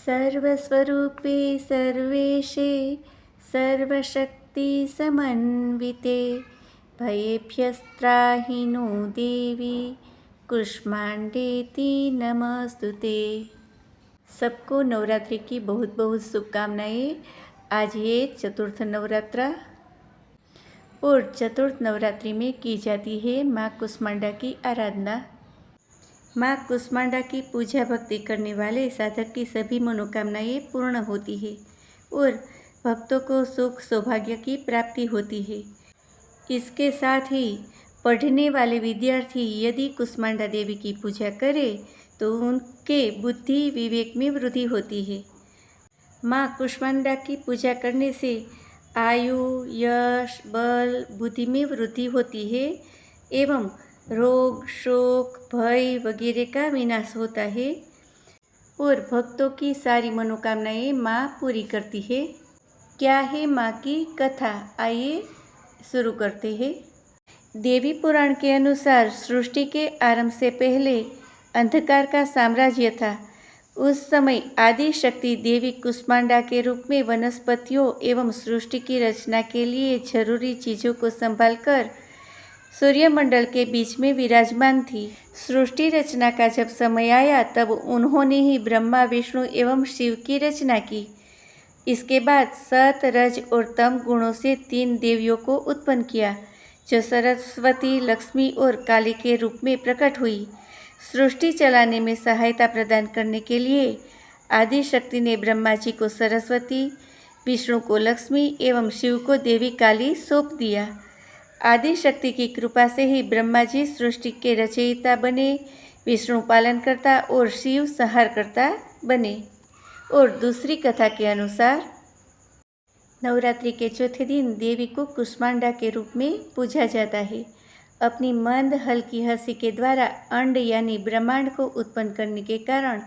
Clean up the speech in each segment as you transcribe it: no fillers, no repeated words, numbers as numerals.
सर्वस्वरूपे सर्वेशे सर्वशक्तिसमन्विते भयेभ्यस्त्राहि no देवी कुष्मांडेति नमस्तुते। सबको नवरात्रि की बहुत बहुत शुभकामनाएं। आज ये चतुर्थ नवरात्रा और चतुर्थ नवरात्रि में की जाती है माँ कुष्मांडा की आराधना। माँ कुष्मांडा की पूजा भक्ति करने वाले साधक की सभी मनोकामनाएं पूर्ण होती है और भक्तों को सुख सौभाग्य की प्राप्ति होती है। इसके साथ ही पढ़ने वाले विद्यार्थी यदि कुष्मांडा देवी की पूजा करें तो उनके बुद्धि विवेक में वृद्धि होती है। माँ कुष्मांडा की पूजा करने से आयु, यश, बल, बुद्धि में वृद्धि होती है एवं रोग, शोक, भय वगैरह का विनाश होता है और भक्तों की सारी मनोकामनाएं माँ पूरी करती है। क्या है माँ की कथा, आइए शुरू करते हैं। देवी पुराण के अनुसार सृष्टि के आरंभ से पहले अंधकार का साम्राज्य था। उस समय आदि शक्ति देवी कुष्मांडा के रूप में वनस्पतियों एवं सृष्टि की रचना के लिए जरूरी चीज़ों को संभालकर सूर्यमंडल के बीच में विराजमान थी। सृष्टि रचना का जब समय आया तब उन्होंने ही ब्रह्मा, विष्णु एवं शिव की रचना की। इसके बाद सत, रज और तम गुणों से 3 देवियों को उत्पन्न किया जो सरस्वती, लक्ष्मी और काली के रूप में प्रकट हुई। सृष्टि चलाने में सहायता प्रदान करने के लिए आदि शक्ति ने ब्रह्मा जी को सरस्वती, विष्णु को लक्ष्मी एवं शिव को देवी काली सौंप दिया। आदि शक्ति की कृपा से ही ब्रह्मा जी सृष्टि के रचयिता बने, विष्णु पालनकर्ता और शिव संहारकर्ता बने। और दूसरी कथा के अनुसार नवरात्रि के चौथे दिन देवी को कुष्मांडा के रूप में पूजा जाता है। अपनी मंद हल्की हंसी के द्वारा अंड यानी ब्रह्मांड को उत्पन्न करने के कारण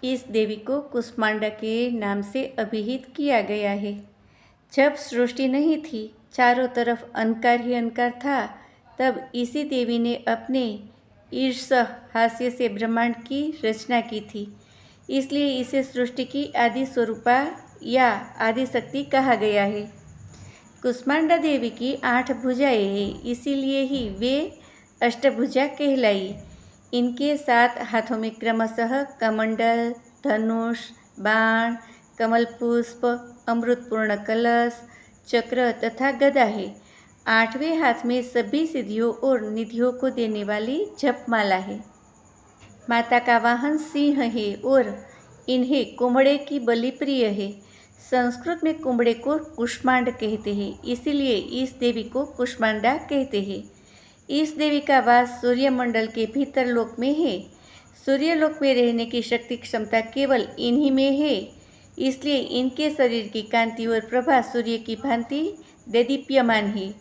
इस देवी को कुष्मांडा के नाम से अभिहित किया गया है। जब सृष्टि नहीं थी, चारों तरफ अंधकार ही अंधकार था, तब इसी देवी ने अपने ईर्ष्या हास्य से ब्रह्मांड की रचना की थी। इसलिए इसे सृष्टि की आदि स्वरूपा या आदि शक्ति कहा गया है। कुष्मांडा देवी की 8 भुजाएं हैं, इसीलिए ही वे अष्टभुजा कहलाई। इनके 7 हाथों में क्रमशः कमंडल, धनुष, बाण, कमल पुष्प, अमृतपूर्ण कलश, चक्र तथा गदा है। 8वें हाथ में सभी सिद्धियों और निधियों को देने वाली जपमाला है। माता का वाहन सिंह है और इन्हें कुंभड़े की बलि प्रिय है। संस्कृत में कुंभड़े को कुष्मांड कहते हैं, इसीलिए इस देवी को कुष्मांडा कहते हैं। इस देवी का वास सूर्यमंडल के भीतर लोक में है। सूर्यलोक में रहने की शक्ति क्षमता केवल इन्हीं में है, इसलिए इनके शरीर की कांति और प्रभा सूर्य की भांति देदीप्यमान है।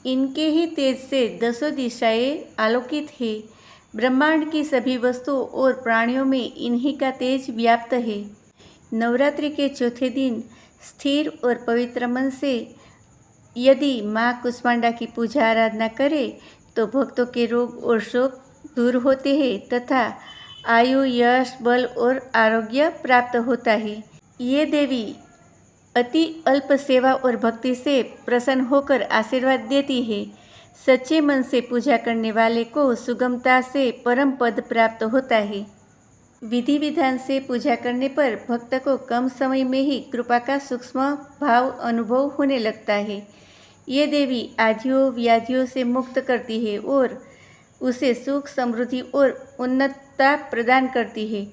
इनके ही तेज से 10 दिशाएं आलोकित है। ब्रह्मांड की सभी वस्तुओं और प्राणियों में इन्हीं का तेज व्याप्त है। नवरात्रि के चौथे दिन स्थिर और पवित्र मन से यदि माँ कुष्मांडा की पूजा आराधना करें तो भक्तों के रोग और शोक दूर होते हैं तथा आयु, यश, बल और आरोग्य प्राप्त होता है। ये देवी अति अल्प सेवा और भक्ति से प्रसन्न होकर आशीर्वाद देती है। सच्चे मन से पूजा करने वाले को सुगमता से परम पद प्राप्त होता है। विधि विधान से पूजा करने पर भक्त को कम समय में ही कृपा का सूक्ष्म भाव अनुभव होने लगता है। ये देवी आदियों व्याधियों से मुक्त करती है और उसे सुख, समृद्धि और उन्नतता प्रदान करती है।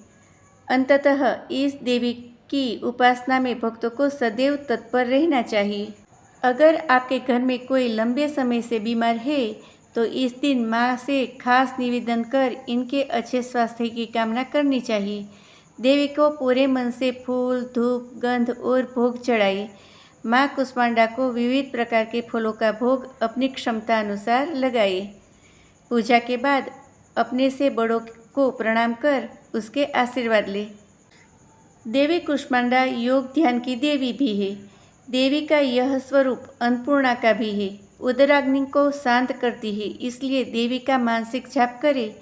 अंततः इस देवी की उपासना में भक्तों को सदैव तत्पर रहना चाहिए। अगर आपके घर में कोई लंबे समय से बीमार है तो इस दिन माँ से खास निवेदन कर इनके अच्छे स्वास्थ्य की कामना करनी चाहिए। देवी को पूरे मन से फूल, धूप, गंध और भोग चढ़ाइए। माँ कुष्मांडा को विविध प्रकार के फलों का भोग अपनी क्षमता अनुसार लगाइए। पूजा के बाद अपने से बड़ों को प्रणाम कर उसके आशीर्वाद ले। देवी कुष्मांडा योग ध्यान की देवी भी है। देवी का यह स्वरूप अन्नपूर्णा का भी है। उदराग्नि को शांत करती है, इसलिए देवी का मानसिक जाप करें।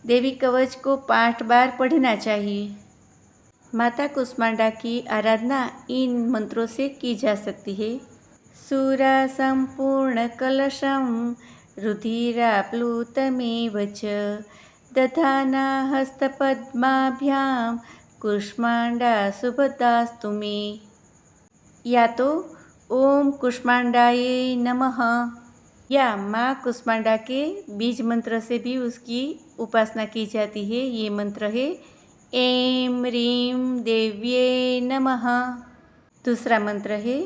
देवी कवच को 5 बार पढ़ना चाहिए। माता कुष्मांडा की आराधना इन मंत्रों से की जा सकती है। सूरा संपूर्ण कलशम रुधिराप्लुतमेव च दधाना हस्तपद्माभ्याम कुष्मांडा सुभदास्तु मे। या तो ओम कुष्मांडाये नमः या माँ कुष्मांडा के बीज मंत्र से भी उसकी उपासना की जाती है। ये मंत्र है ऐं ह्रीं देव्ये नमः। दूसरा मंत्र है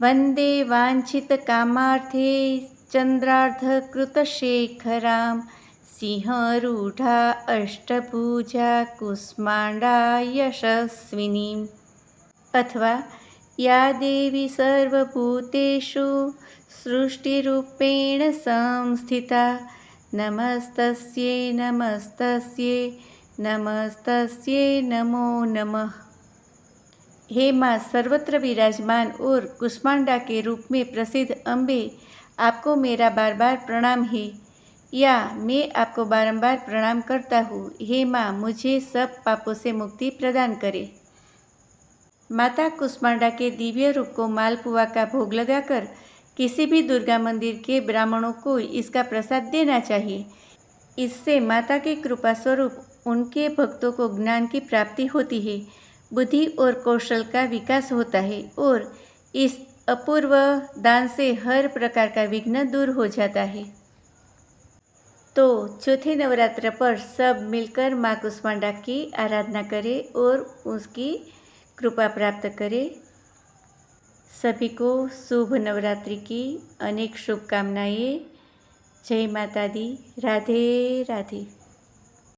वंदे वांछित कामार्थे चंद्रार्धकृतशेखरां सिंहरूढ़ा अष्टभुजा कुष्मांडा यशस्विनीं। अथवा या देवी सर्वभूतेषु सृष्टिरूपेण संस्थिता नमस्तस्यै नमस्तस्यै नमस्तस्यै नमो नमः। हे माँ सर्वत्र विराजमान और कुष्मांडा के रूप में प्रसिद्ध अम्बे, आपको मेरा बार बार प्रणाम है, या मैं आपको बारंबार प्रणाम करता हूँ। हे माँ मुझे सब पापों से मुक्ति प्रदान करे। माता कुष्मांडा के दिव्य रूप को मालपुआ का भोग लगाकर किसी भी दुर्गा मंदिर के ब्राह्मणों को इसका प्रसाद देना चाहिए। इससे माता के कृपा स्वरूप उनके भक्तों को ज्ञान की प्राप्ति होती है, बुद्धि और कौशल का विकास होता है और इस अपूर्व दान से हर प्रकार का विघ्न दूर हो जाता है। तो चौथे नवरात्र पर सब मिलकर माँ कुष्मांडा की आराधना करें और उसकी कृपा प्राप्त करें। सभी को शुभ नवरात्रि की अनेक शुभकामनाएं। जय माता दी। राधे राधे।